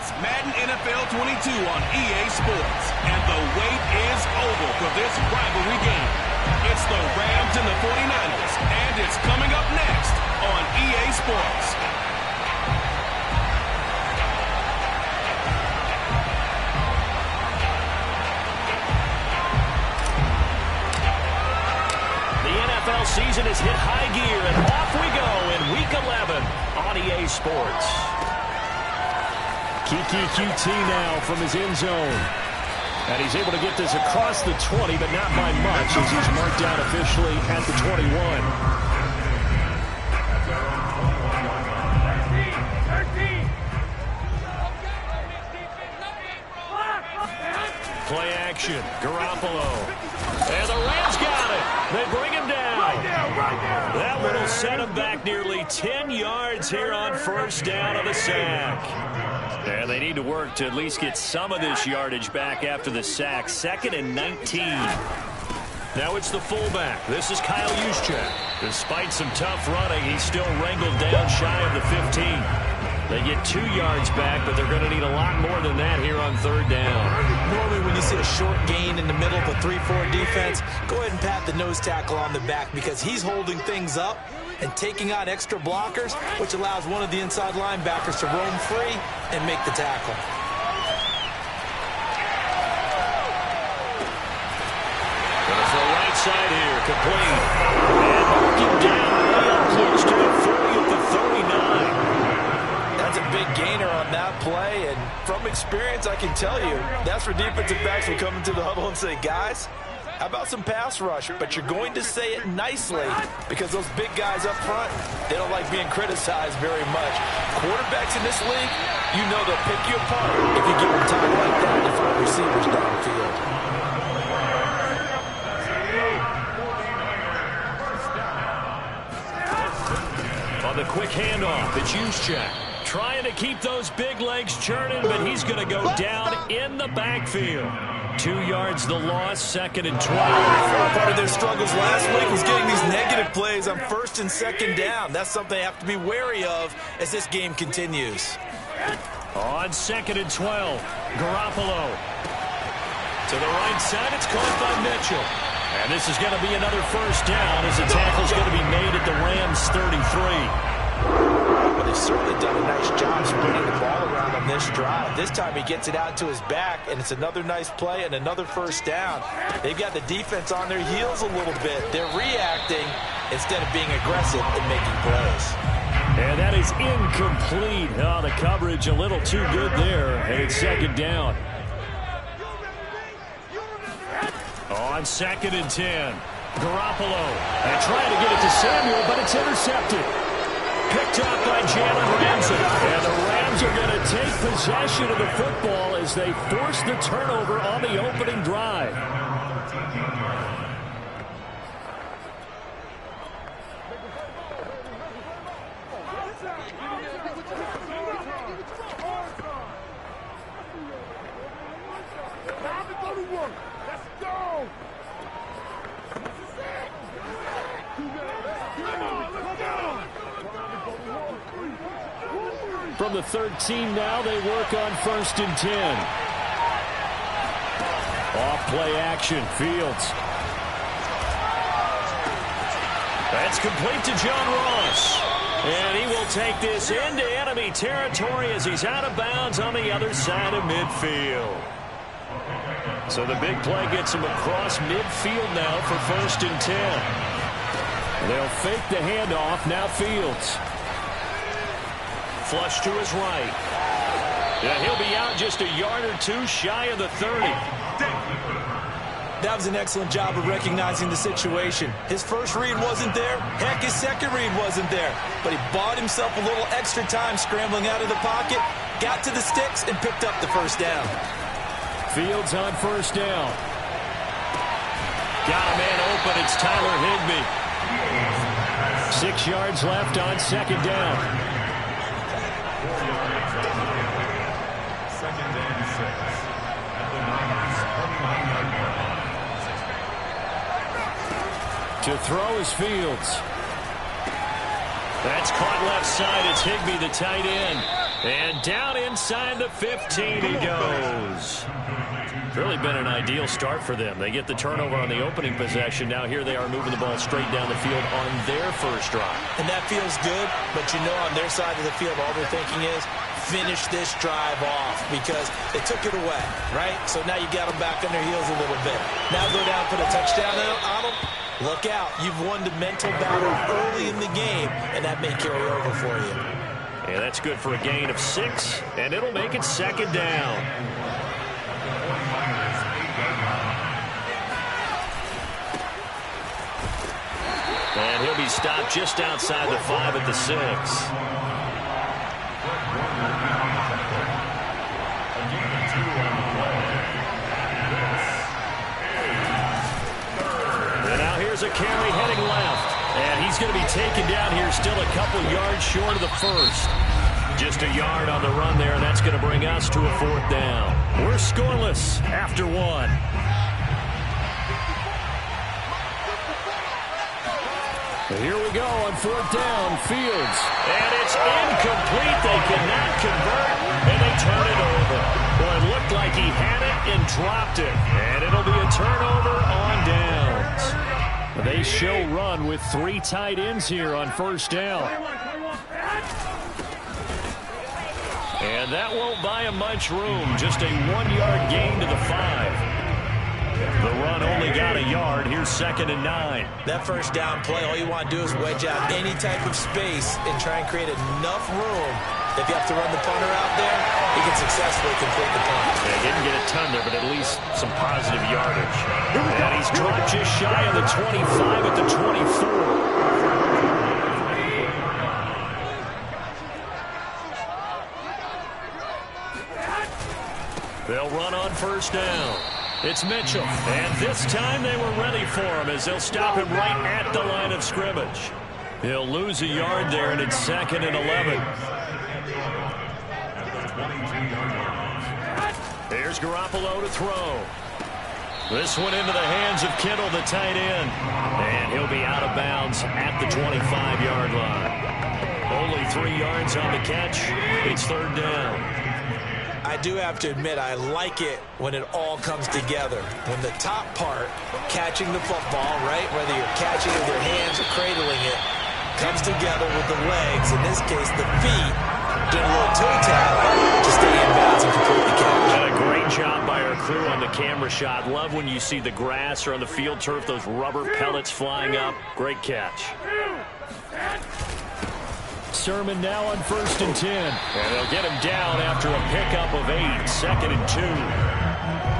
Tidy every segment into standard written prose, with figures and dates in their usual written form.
It's Madden NFL 22 on EA Sports, and the wait is over for this rivalry game. It's the Rams and the 49ers, and it's coming up next on EA Sports. The NFL season has hit high gear, and off we go in Week 11 on EA Sports. Kiki QT now from his end zone. And he's able to get this across the 20, but not by much, as he's marked down officially at the 21. Play action, Garoppolo. And the Rams got it. They bring him down. That one will set him back nearly 10 yards here on first down of the sack. And they need to work to at least get some of this yardage back after the sack. 2nd and 19. Now it's the fullback. This is Kyle Juszczyk. Despite some tough running, he's still wrangled down shy of the 15. They get 2 yards back, but they're going to need a lot more than that here on third down. Normally when you see a short gain in the middle of a 3-4 defense, go ahead and pat the nose tackle on the back because he's holding things up and taking out extra blockers, which allows one of the inside linebackers to roam free and make the tackle. Goes to the right side here, complete. And marking down real close to the 40 at the 39. That's a big gainer on that play, and from experience, I can tell you, that's where defensive backs will come into the huddle and say, guys, how about some pass rush? But you're going to say it nicely because those big guys up front, they don't like being criticized very much. Quarterbacks in this league, you know they'll pick you apart if you give them time like that to find receivers downfield. On the quick handoff, it's Juszczyk. Trying to keep those big legs churning, but he's going to go down in the backfield. 2 yards the loss, 2nd and 12. Part of their struggles last week was getting these negative plays on 1st and 2nd down. That's something they have to be wary of as this game continues. On 2nd and 12, Garoppolo. To the right side, it's caught by Mitchell. And this is going to be another first down as the tackle's going to be made at the Rams' 33. Well, they've certainly done a nice job spreading the ball around on this drive. This time he gets it out to his back, and it's another nice play and another first down. They've got the defense on their heels a little bit. They're reacting instead of being aggressive and making plays. And that is incomplete. Oh, the coverage a little too good there, and it's 2nd down. On 2nd and 10, Garoppolo. And trying to get it to Samuel, but it's intercepted. Picked up by Jalen Ramsey. And the Rams are going to take possession of the football as they force the turnover on the opening drive. Let's go! From the 13 now, they work on 1st and 10. Off play action, Fields. That's complete to John Ross. And he will take this into enemy territory as he's out of bounds on the other side of midfield. So the big play gets him across midfield now for 1st and 10. They'll fake the handoff, now Fields. Flush to his right. Yeah, he'll be out just a yard or two shy of the 30. That was an excellent job of recognizing the situation. His first read wasn't there. Heck, his second read wasn't there. But he bought himself a little extra time scrambling out of the pocket, got to the sticks, and picked up the first down. Fields on 1st down. Got a man open. It's Tyler Higbee. 6 yards left on 2nd down. 2nd and 6. To throw is Fields. That's caught left side. It's Higbee, the tight end. And down inside the 15 he goes. Really been an ideal start for them. They get the turnover on the opening possession. Now here they are moving the ball straight down the field on their first drive. And that feels good, but you know on their side of the field all they're thinking is finish this drive off because they took it away, right? So now you got them back on their heels a little bit. Now go down, put a touchdown on them. Look out. You've won the mental battle early in the game, and that may carry over for you. Yeah, that's good for a gain of 6, and it'll make it second down. And he'll be stopped just outside the 5 at the 6. And now here's a carry heading left. And he's going to be taken down here, still a couple yards short of the first. Just a yard on the run there, and that's going to bring us to a 4th down. We're scoreless after 1. Here we go on 4th down, Fields. And it's incomplete. They cannot convert, and they turn it over. Well, it looked like he had it and dropped it. And it'll be a turnover on downs. They show run with 3 tight ends here on 1st down. And that won't buy him much room. Just a 1-yard gain to the 5. The run only got a yard. Here's 2nd and 9. That first down play, all you want to do is wedge out any type of space and try and create enough room. If you have to run the punter out there, he can successfully complete the punt. They didn't get a ton there, but at least some positive yardage. And he's dropped just shy of the 25 at the 24. They'll run on 1st down. It's Mitchell. And this time they were ready for him as they'll stop him right at the line of scrimmage. He'll lose a yard there, and it's 2nd and 11. Here's Garoppolo to throw. This one into the hands of Kittle, the tight end. And he'll be out of bounds at the 25-yard line. Only 3 yards on the catch. It's 3rd down. I do have to admit, I like it when it all comes together. When the top part, catching the football, right, whether you're catching it with your hands or cradling it, comes together with the legs, in this case the feet, doing a little toe tap to stay in bounds and complete the catch. And a great job by our crew on the camera shot. Love when you see the grass or on the field turf, those rubber pellets flying up. Great catch. Sermon now on 1st and 10. And they'll get him down after a pickup of 8, 2nd and 2.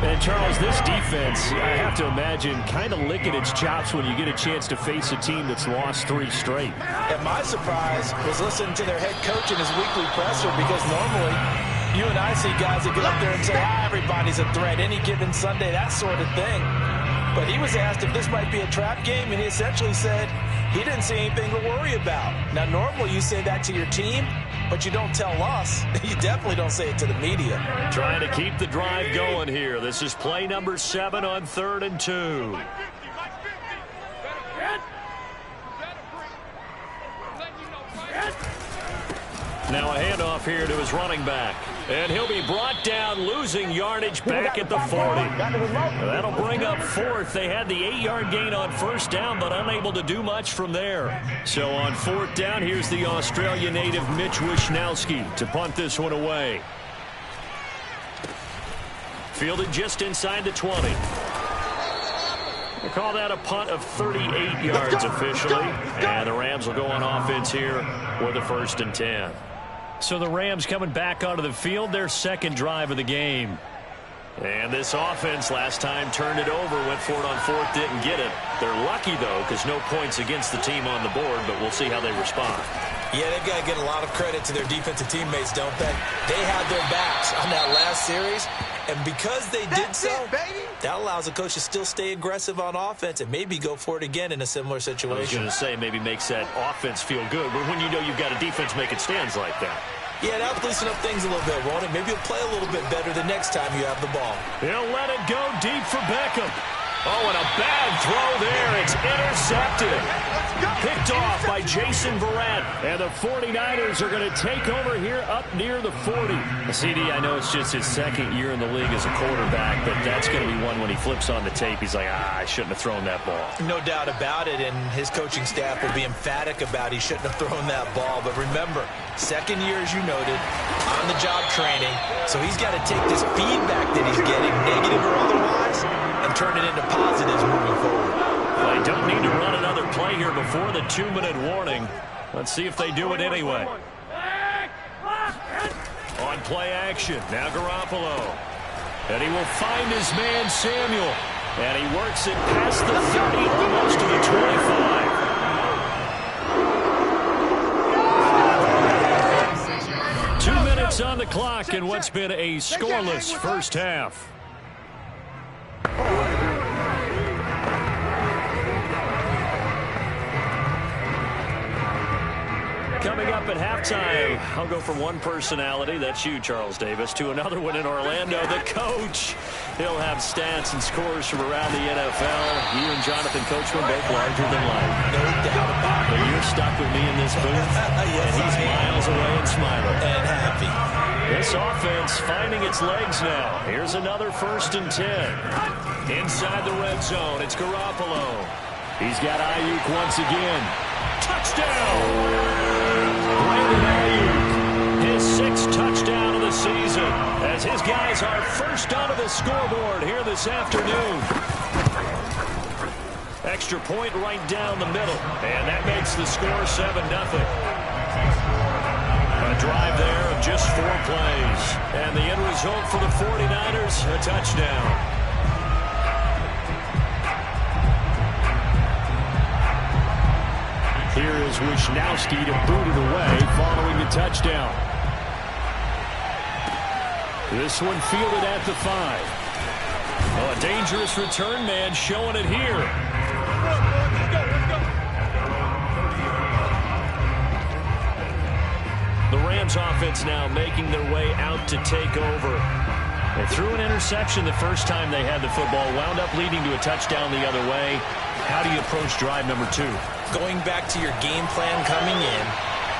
And, Charles, this defense, I have to imagine, kind of licking its chops when you get a chance to face a team that's lost 3 straight. And my surprise was listening to their head coach in his weekly presser, because normally you and I see guys that get up there and say, everybody's a threat, any given Sunday, that sort of thing. But he was asked if this might be a trap game, and he essentially said he didn't see anything to worry about. Now, normally you say that to your team, but you don't tell us. You definitely don't say it to the media. Trying to keep the drive going here. This is play number 7 on 3rd and 2. Now a handoff here to his running back. And he'll be brought down, losing yardage back at the 40. That'll bring up 4th. They had the 8-yard gain on 1st down, but unable to do much from there. So on 4th down, here's the Australia native Mitch Wishnowski to punt this one away. Fielded just inside the 20. They call that a punt of 38 yards officially. And the Rams will go on offense here with a 1st and 10. So the Rams coming back onto the field, their 2nd drive of the game. And this offense last time turned it over, went for it on 4th, didn't get it. They're lucky, though, because no points against the team on the board, but we'll see how they respond. Yeah, they've got to get a lot of credit to their defensive teammates, don't they? They had their backs on that last series, and because they did so, that allows the coach to still stay aggressive on offense and maybe go for it again in a similar situation. I was going to say maybe makes that offense feel good, but when you know you've got a defense making stands like that. Yeah, that'll loosen up things a little bit, won't it? Maybe you'll play a little bit better the next time you have the ball. He'll let it go deep for Beckham. Oh, and a bad throw there. It's intercepted. Picked off by Jason Verrett. And the 49ers are going to take over here up near the 40. CD, I know it's just his second year in the league as a quarterback, but that's going to be one when he flips on the tape. He's like, I shouldn't have thrown that ball. No doubt about it, and his coaching staff will be emphatic about he shouldn't have thrown that ball. But remember, second year, as you noted, on-the-job training, so he's got to take this feedback that he's getting, negative or otherwise, and turn it into positives moving forward. They don't need to run another play here before the 2-minute warning. Let's see if they do it anyway. On play action, now Garoppolo. And he will find his man Samuel. And he works it past the 30, almost to the 25. 2 minutes on the clock in what's been a scoreless first half. Coming up at halftime, I'll go from one personality, that's you, Charles Davis, to another one in Orlando, the coach. He'll have stats and scores from around the NFL. You and Jonathan Coachman both larger than life. No doubt about it. But you're stuck with me in this booth, Yes, and he's miles away and smiling. And happy. This offense finding its legs now. Here's another 1st and 10. Inside the red zone, it's Garoppolo. He's got Ayuk once again. Touchdown! Brandon Ayuk, his 6th touchdown of the season, as his guys are first onto the scoreboard here this afternoon. Extra point right down the middle, and that makes the score 7-0. A drive there of just 4 plays, and the end result for the 49ers, a touchdown. Here is Wisnowski to boot it away following the touchdown. This one fielded at the 5. Oh, a dangerous return man showing it here. The Rams offense now making their way out to take over. They threw an interception the first time they had the football, wound up leading to a touchdown the other way. How do you approach drive number 2? Going back to your game plan coming in,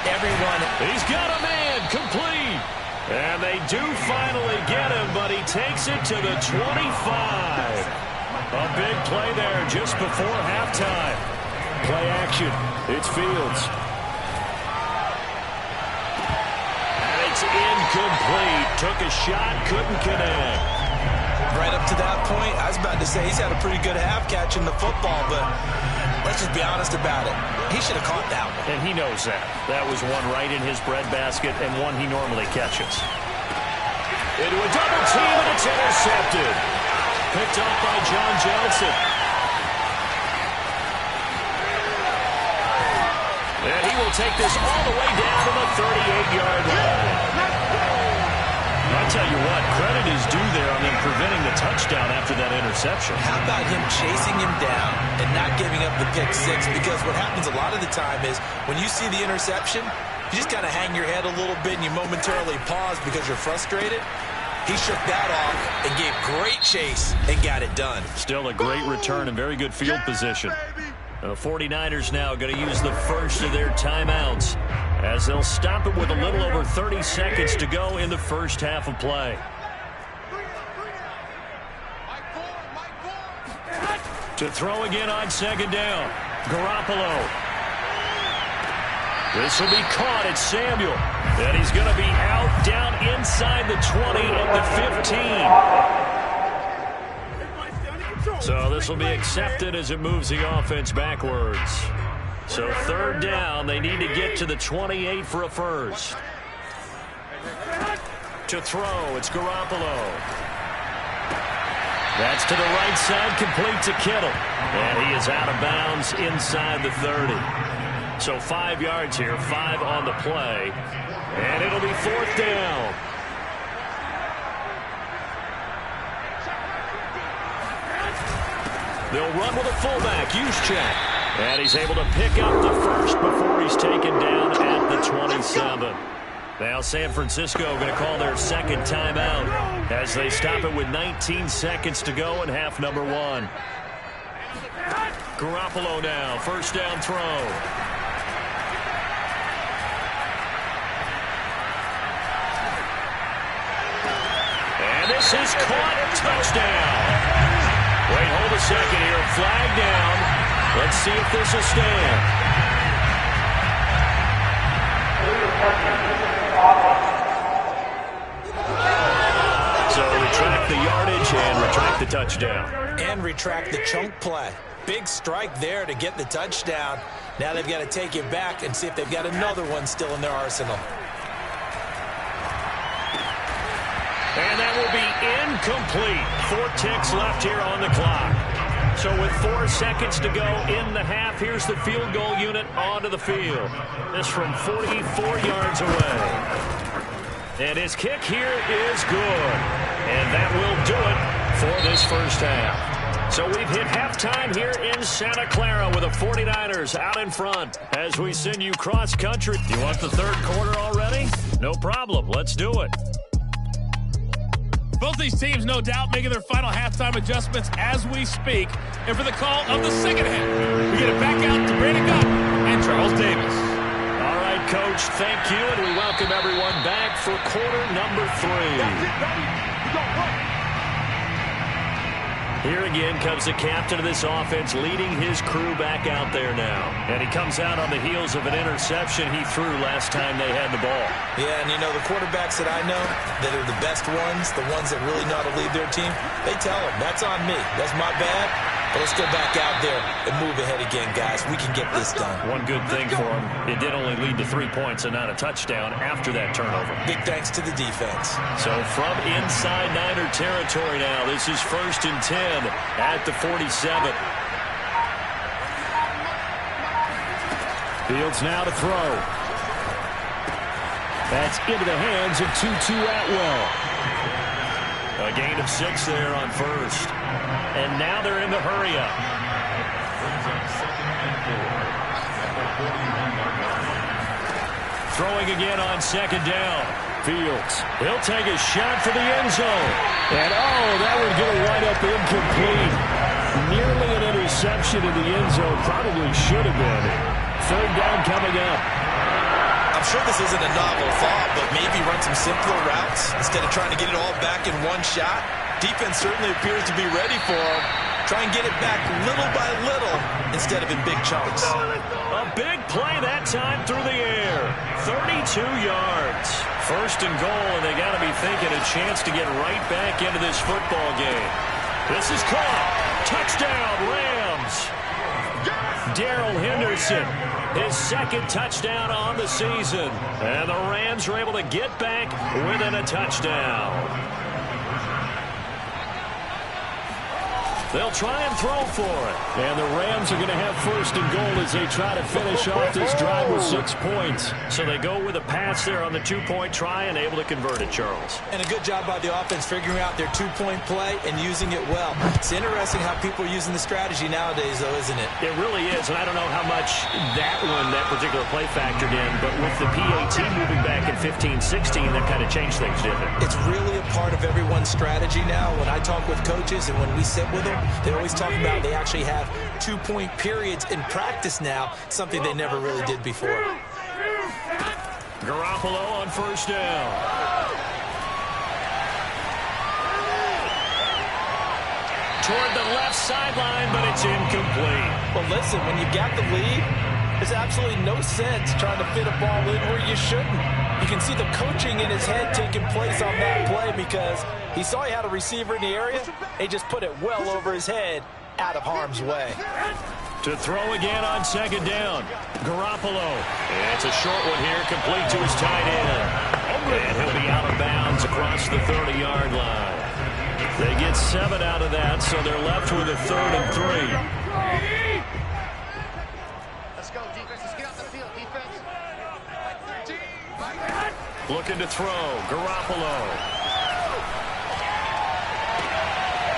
everyone... He's got a man, complete. And they do finally get him, but he takes it to the 25. A big play there just before halftime. Play action. It's Fields. And it's incomplete. Took a shot, couldn't connect. Right up to that point, I was about to say he's had a pretty good half catching the football, but let's just be honest about it. He should have caught that one. And he knows that. That was one right in his breadbasket and one he normally catches. Into a double team, and it's intercepted. Picked up by John Johnson. And he will take this all the way down to the 38-yard line. I'll tell you what, credit is due there on them preventing the touchdown after that interception. How about him chasing him down and not giving up the pick 6? Because what happens a lot of the time is when you see the interception, you just kind of hang your head a little bit and you momentarily pause because you're frustrated. He shook that off and gave great chase and got it done. Still a great return and very good field position. The 49ers now going to use the first of their timeouts as they'll stop it with a little over 30 seconds to go in the first half of play. To throw again on 2nd down. Garoppolo. This will be caught at Samuel. And he's going to be out down inside the 20 at the 15. So this will be accepted as it moves the offense backwards. So 3rd down, they need to get to the 28 for a first. To throw, it's Garoppolo. That's to the right side, complete to Kittle. And he is out of bounds inside the 30. So 5 yards here, 5 on the play. And it'll be 4th down. They'll run with a fullback, Juszczyk. And he's able to pick up the first before he's taken down at the 27. Now San Francisco going to call their 2nd timeout as they stop it with 19 seconds to go in half number 1. Garoppolo now, first down throw. And this is caught. Touchdown. Wait, hold a second here. Flag down. Let's see if this will stand. So retract the yardage and retract the touchdown. And retract the chunk play. Big strike there to get the touchdown. Now they've got to take it back and see if they've got another one still in their arsenal. And that will be incomplete. 4 ticks left here on the clock. So with 4 seconds to go in the half, here's the field goal unit onto the field. This from 44 yards away. And his kick here is good. And that will do it for this first half. So we've hit halftime here in Santa Clara with the 49ers out in front as we send you cross country. You want the third quarter already? No problem. Let's do it. Both these teams, no doubt, making their final halftime adjustments as we speak. And for the call of the second half, we get it back out to Brandon Gott and Charles Davis. All right, Coach, thank you, and we welcome everyone back for quarter number 3. That's it, baby. We got one. Here again comes the captain of this offense leading his crew back out there now. And he comes out on the heels of an interception he threw last time they had the ball. Yeah, and you know, the quarterbacks that I know that are the best ones, the ones that really know how to lead their team, they tell them, that's on me. That's my bad. But let's go back out there and move ahead again, guys. We can get this done. One good thing for him, it did only lead to 3 points and not a touchdown after that turnover. Big thanks to the defense. So from inside Niner territory now, this is 1st and 10 at the 47. Fields now to throw. That's into the hands of Tutu Atwell. A gain of 6 there on first. And now they're in the hurry-up. Throwing again on 2nd down. Fields. He'll take a shot for the end zone. And, oh, that would get a wind up incomplete. Nearly an interception in the end zone. Probably should have been. 3rd down coming up. I'm sure this isn't a novel thought, but maybe run some simpler routes instead of trying to get it all back in one shot. Defense certainly appears to be ready for him. Try and get it back little by little instead of in big chunks. A big play that time through the air. 32 yards. 1st and goal, and they got to be thinking a chance to get right back into this football game. This is caught. Touchdown, Rams. Darrell Henderson, his 2nd touchdown on the season. And the Rams are able to get back within a touchdown. They'll try and throw for it. And the Rams are going to have 1st and goal as they try to finish off this drive with 6 points. So they go with a pass there on the 2-point try and able to convert it, Charles. And a good job by the offense figuring out their 2-point play and using it well. It's interesting how people are using the strategy nowadays, though, isn't it? It really is, and I don't know how much that particular play factored in, but with the PAT moving back in 15-16, that kind of changed things, didn't it? It's really a part of everyone's strategy now. When I talk with coaches and when we sit with them, they always talk about they actually have 2-point periods in practice now, something they never really did before. Garoppolo on 1st down. Toward the left sideline, but it's incomplete. Well, listen, when you got the lead, there's absolutely no sense trying to fit a ball in where you shouldn't. You can see the coaching in his head taking place on that play because he saw he had a receiver in the area. He just put it well over his head out of harm's way. To throw again on 2nd down. Garoppolo. It's a short one here, complete to his tight end. And he'll be out of bounds across the 30-yard line. They get 7 out of that, so they're left with a 3rd and 3. Let's go, defense. Let's get off the field, defense. Looking to throw. Garoppolo.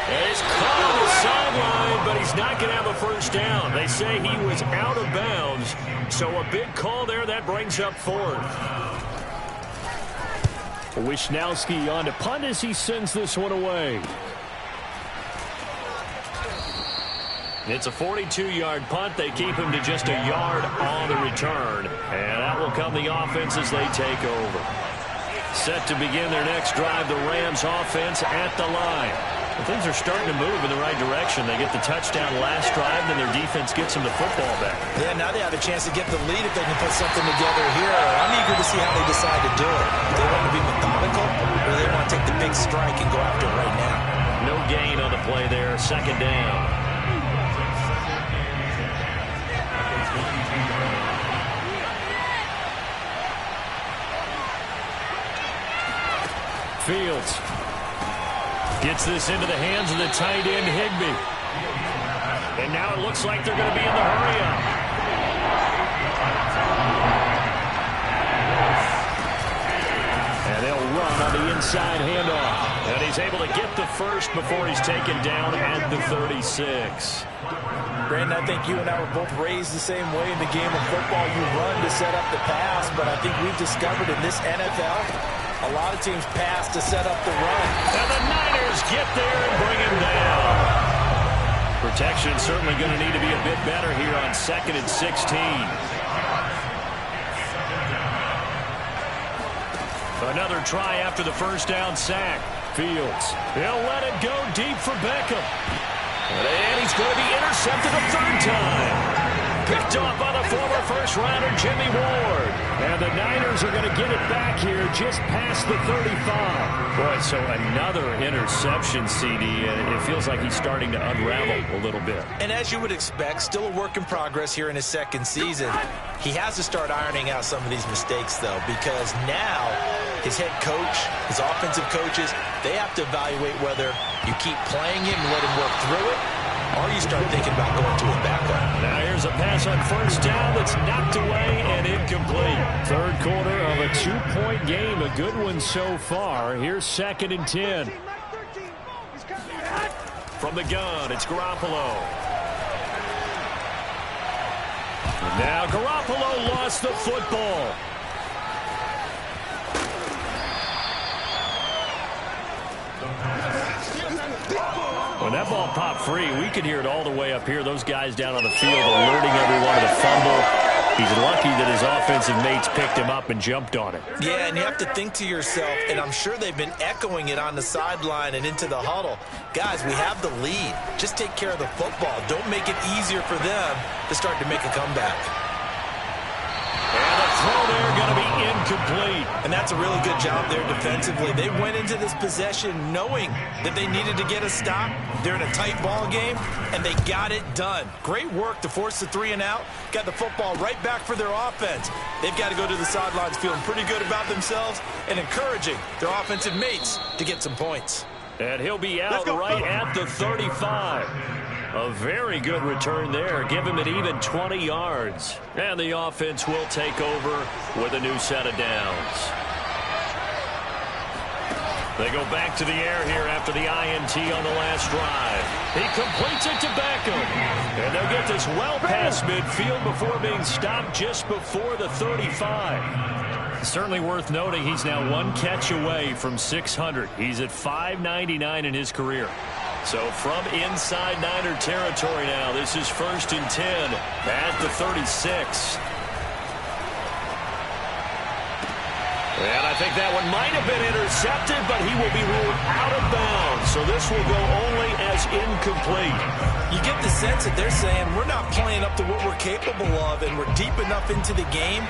He's caught on the sideline, but he's not going to have a 1st down. They say he was out of bounds, so a big call there. That brings up 4th. Wisnowski on to punt as he sends this one away. It's a 42-yard punt. They keep him to just a yard on the return. And that will come the offense as they take over. Set to begin their next drive, the Rams offense at the line. Well, things are starting to move in the right direction. They get the touchdown last drive, then their defense gets them the football back. Yeah, now they have a chance to get the lead if they can put something together here. I'm eager to see how they decide to do it. Do they want to be methodical, or do they want to take the big strike and go after it right now? No gain on the play there, second down. Fields gets this into the hands of the tight end, Higbee. And now it looks like they're going to be in the hurry-up. And they'll run on the inside handoff. And he's able to get the first before he's taken down at the 36. Brandon, I think you and I were both raised the same way in the game of football. You run to set up the pass, but I think we've discovered in this NFL, a lot of teams pass to set up the run. And the Niners get there and bring him down. Protection certainly going to need to be a bit better here on 2nd and 16. Another try after the first down sack. Fields, he'll let it go deep for Beckham. And he's going to be intercepted a third time. Picked off by the former first-rounder Jimmy Ward. And the Niners are going to get it back here just past the 35. Boy, so another interception, CD, and it feels like he's starting to unravel a little bit. And as you would expect, still a work in progress here in his second season. He has to start ironing out some of these mistakes, though, because now his head coach, his offensive coaches, they have to evaluate whether you keep playing him and let him work through it, or you start thinking about going to his backup. Now here's a pass on first down that's knocked away and incomplete. Third quarter of a 2-point game, a good one so far. Here's 2nd and 10. From the gun, it's Garoppolo. And now Garoppolo lost the football. When that ball popped free, we could hear it all the way up here. Those guys down on the field alerting everyone of the fumble. He's lucky that his offensive mates picked him up and jumped on it. Yeah, and you have to think to yourself, and I'm sure they've been echoing it on the sideline and into the huddle. Guys, we have the lead. Just take care of the football. Don't make it easier for them to start to make a comeback. And the throw there going to be incomplete. And that's a really good job there defensively. They went into this possession knowing that they needed to get a stop. They're in a tight ball game, and they got it done. Great work to force the 3 and out. Got the football right back for their offense. They've got to go to the sidelines feeling pretty good about themselves and encouraging their offensive mates to get some points. And he'll be out right at the 35. A very good return there. Give him an even 20 yards. And the offense will take over with a new set of downs. They go back to the air here after the INT on the last drive. He completes it to Beckham. And they'll get this well past midfield before being stopped just before the 35. Certainly worth noting he's now 1 catch away from 600. He's at 599 in his career. So from inside Niner territory now, this is 1st and 10 at the 36. And I think that one might have been intercepted, but he will be ruled out of bounds. So this will go only as incomplete. You get the sense that they're saying we're not playing up to what we're capable of, and we're deep enough into the game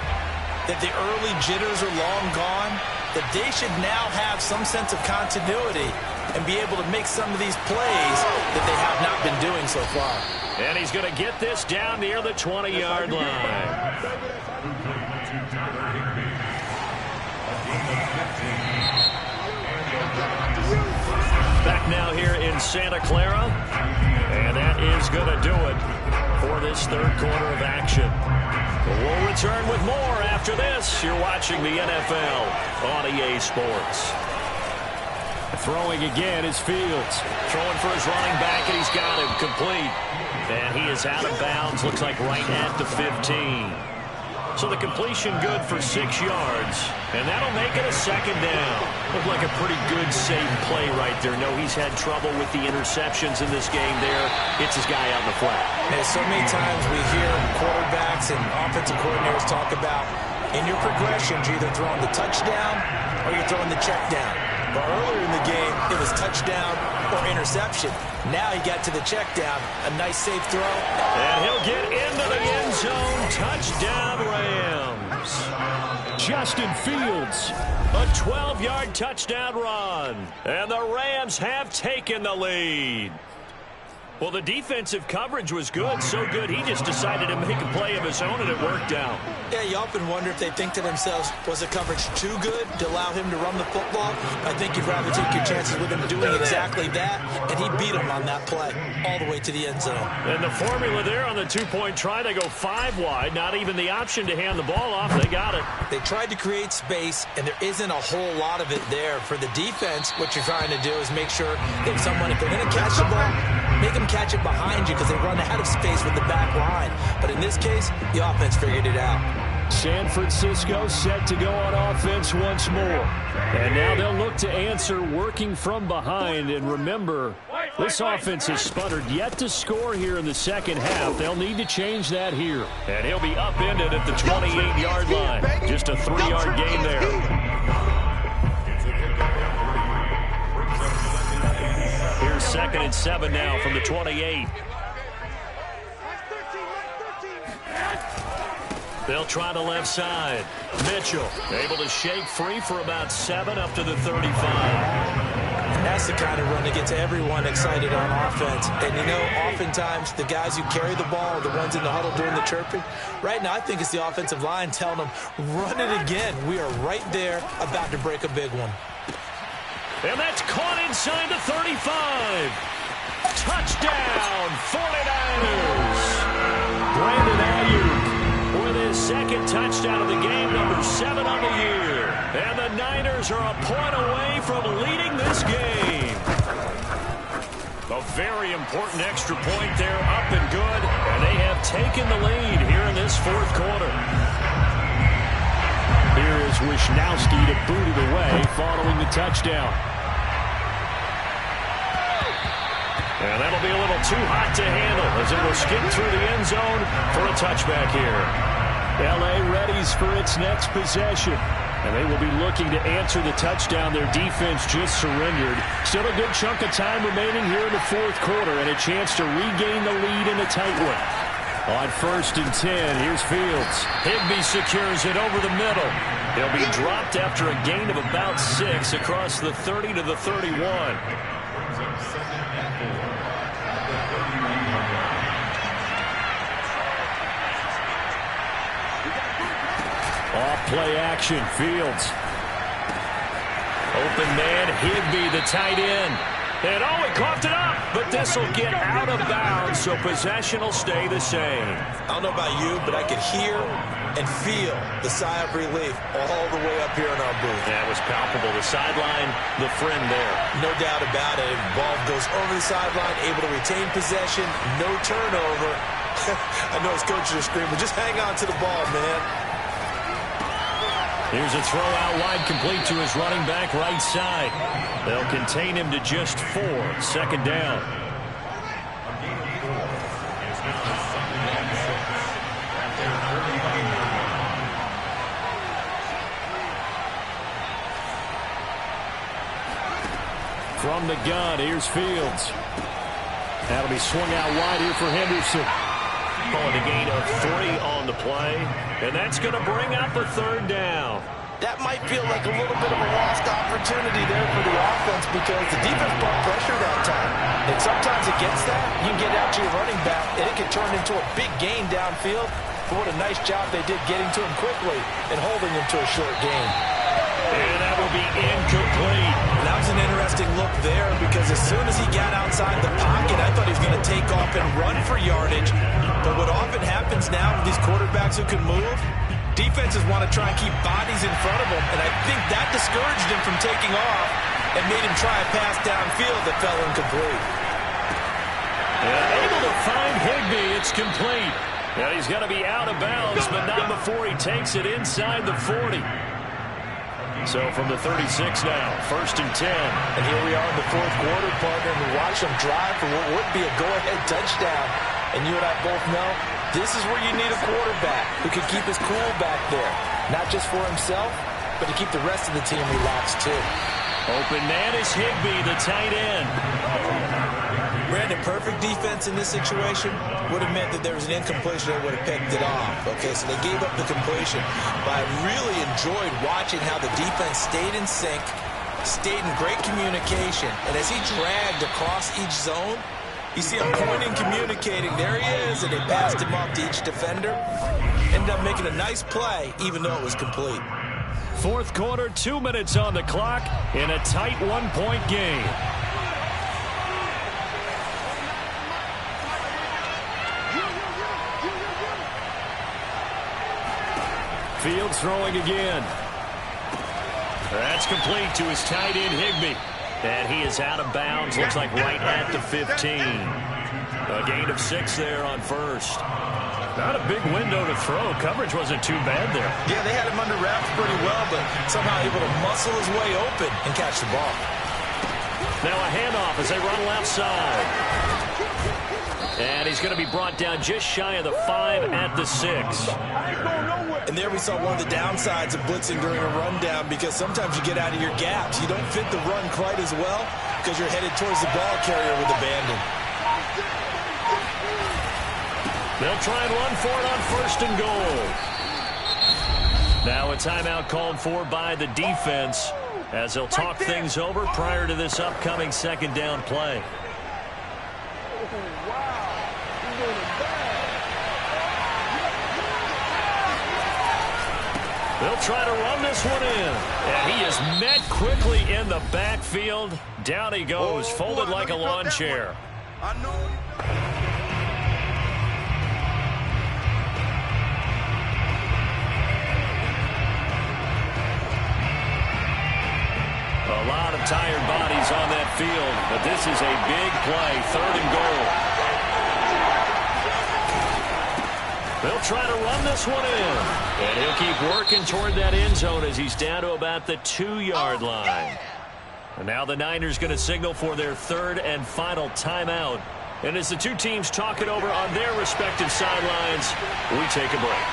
that the early jitters are long gone, that they should now have some sense of continuity and be able to make some of these plays that they have not been doing so far. And he's going to get this down near the 20-yard line. Back now here in Santa Clara. And that is going to do it for this third quarter of action. We'll return with more after this. You're watching the NFL on EA Sports. Throwing again is Fields. Throwing for his running back, and he's got him complete. And he is out of bounds, looks like right at the 15. So the completion good for 6 yards, and that'll make it a second down. Looked like a pretty good, safe play right there. No, he's had trouble with the interceptions in this game there. Hits his guy out in the flat. And so many times we hear quarterbacks and offensive coordinators talk about in your progressions, you're either throwing the touchdown or you're throwing the check down. But earlier in the game, it was touchdown or interception. Now he got to the check down. A nice, safe throw. And he'll get into the end zone. Touchdown, Rams. Justin Fields, a 12-yard touchdown run. And the Rams have taken the lead. Well, the defensive coverage was good, so good he just decided to make a play of his own, and it worked out. Yeah, you often wonder if they think to themselves, was the coverage too good to allow him to run the football? I think you'd rather take your chances with him doing exactly that, and he beat him on that play all the way to the end zone. And the formula there on the two-point try, they go 5 wide, not even the option to hand the ball off. They got it. They tried to create space, and there isn't a whole lot of it there. For the defense, what you're trying to do is make sure if they're going to catch the ball, make them catch it behind you because they run out of space with the back line. But in this case, the offense figured it out. San Francisco set to go on offense once more. And now they'll look to answer working from behind. And remember, this offense has sputtered yet to score here in the second half. They'll need to change that here. And he'll be upended at the 28-yard line. Just a 3-yard gain there. Here's 2nd and 7 now from the 28. They'll try the left side. Mitchell able to shake free for about 7 up to the 35. That's the kind of run that gets everyone excited on offense. And, you know, oftentimes the guys who carry the ball are the ones in the huddle doing the chirping. Right now, I think it's the offensive line telling them, run it again. We are right there about to break a big one. And that's caught inside the 35. Touchdown, 49ers. Brandon Ayuk with his 2nd touchdown of the game, number 7 on the year. And the Niners are a point away from leading this game. A very important extra point there, up and good. And they have taken the lead here in this 4th quarter. Here is Wisnowski to boot it away following the touchdown. And that'll be a little too hot to handle as it will skip through the end zone for a touchback here. L.A. readies for its next possession. And they will be looking to answer the touchdown their defense just surrendered. Still a good chunk of time remaining here in the 4th quarter and a chance to regain the lead in a tight one. On 1st and 10, here's Fields. Higbee secures it over the middle. He'll be dropped after a gain of about 6 across the 30 to the 31. Off play action, Fields. Open man, Higbee, the tight end. And he coughed it up, but this will get out of bounds, so possession will stay the same. I don't know about you, but I could hear and feel the sigh of relief all the way up here in our booth. That was palpable. The sideline, the friend there. No doubt about it. The ball goes over the sideline, able to retain possession, no turnover. I know his coaches are screaming, just hang on to the ball, man. Here's a throw out wide, complete to his running back right side. They'll contain him to just 4. 2nd down. From the gun, here's Fields. That'll be swung out wide here for Henderson. Calling a gain of 3 on the play. And that's going to bring out the 3rd down. That might feel like a little bit of a lost opportunity there for the offense because the defense brought pressure that time. And sometimes against that, you can get out to your running back, and it can turn into a big gain downfield. But what a nice job they did getting to him quickly and holding him to a short gain. And that will be incomplete. That was an interesting look there because as soon as he got outside the pocket, I thought he was going to take off and run for yardage. But what often happens now with these quarterbacks who can move, defenses want to try and keep bodies in front of them, and I think that discouraged him from taking off and made him try a pass downfield that fell incomplete. And able to find Higbee. It's complete. And he's going to be out of bounds, but not before he takes it inside the 40. So from the 36 now, 1st and 10. And here we are in the fourth quarter, partner, and we watch them drive for what would be a go-ahead touchdown. And you and I both know this is where you need a quarterback who can keep his cool back there. Not just for himself, but to keep the rest of the team relaxed too. Open man is Higbee, the tight end. Brandon, perfect defense in this situation would have meant that there was an incompletion. They would have picked it off. Okay, so they gave up the completion. But I really enjoyed watching how the defense stayed in sync, stayed in great communication. And as he dragged across each zone, you see him pointing, communicating. There he is, and they passed him off to each defender. Ended up making a nice play, even though it was complete. Fourth quarter, 2 minutes on the clock in a tight one-point game. Fields throwing again. That's complete to his tight end, Higbee. And he is out of bounds, looks like right at the 15. A gain of 6 there on first. Not a big window to throw. Coverage wasn't too bad there. Yeah, they had him under wraps pretty well, but somehow able to muscle his way open and catch the ball. Now a handoff as they run left side. And he's going to be brought down just shy of the 5 at the 6. And there we saw one of the downsides of blitzing during a rundown, because sometimes you get out of your gaps. You don't fit the run quite as well because you're headed towards the ball carrier with abandon. They'll try and run for it on 1st and goal. Now a timeout called for by the defense as they'll talk things over prior to this upcoming 2nd down play. They'll try to run this one in. And he is met quickly in the backfield. Down he goes, folded like a lawn chair. A lot of tired bodies on that field, but this is a big play, 3rd and goal. They'll try to run this one in. And he'll keep working toward that end zone as he's down to about the 2-yard line. And now the Niners going to signal for their 3rd and final timeout. And as the two teams talk it over on their respective sidelines, we take a break.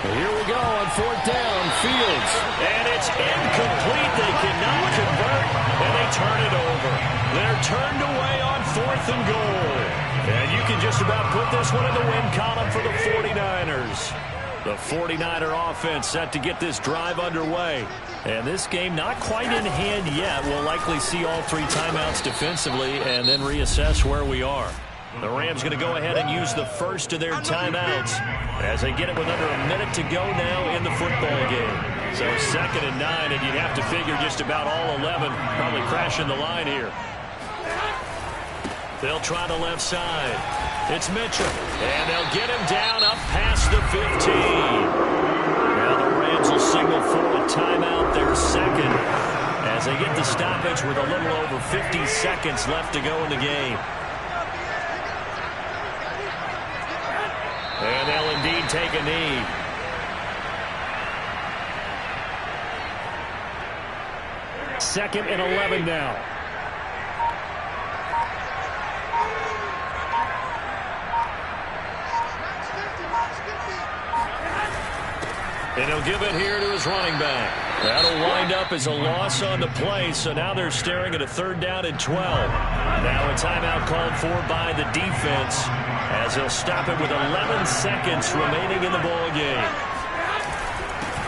Here we go on 4th down, Fields. And it's incomplete. They cannot convert, and they turn it over. They're turned away on 4th and goal. And you can just about put this one in the win column for the 49ers. The 49er offense set to get this drive underway. And this game not quite in hand yet. We'll likely see all 3 timeouts defensively and then reassess where we are. The Rams going to go ahead and use the first of their timeouts as they get it with under a minute to go now in the football game. So 2nd and 9, and you'd have to figure just about all 11 probably crashing the line here. They'll try the left side. It's Mitchell, and they'll get him down up past the 15. Now the Rams will signal for a timeout, their 2nd, as they get the stoppage with a little over 50 seconds left to go in the game. And they'll indeed take a knee. Second and 11 now. And he'll give it here to his running back. That'll wind up as a loss on the play, so now they're staring at a 3rd down and 12. Now a timeout called for by the defense as they'll stop it with 11 seconds remaining in the ball game.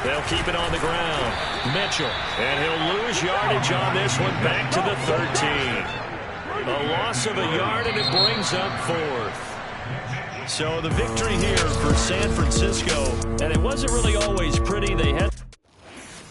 They'll keep it on the ground. Mitchell, and he'll lose yardage on this one back to the 13. A loss of a yard, and it brings up 4th. So the victory here for San Francisco, and it wasn't really always pretty. They had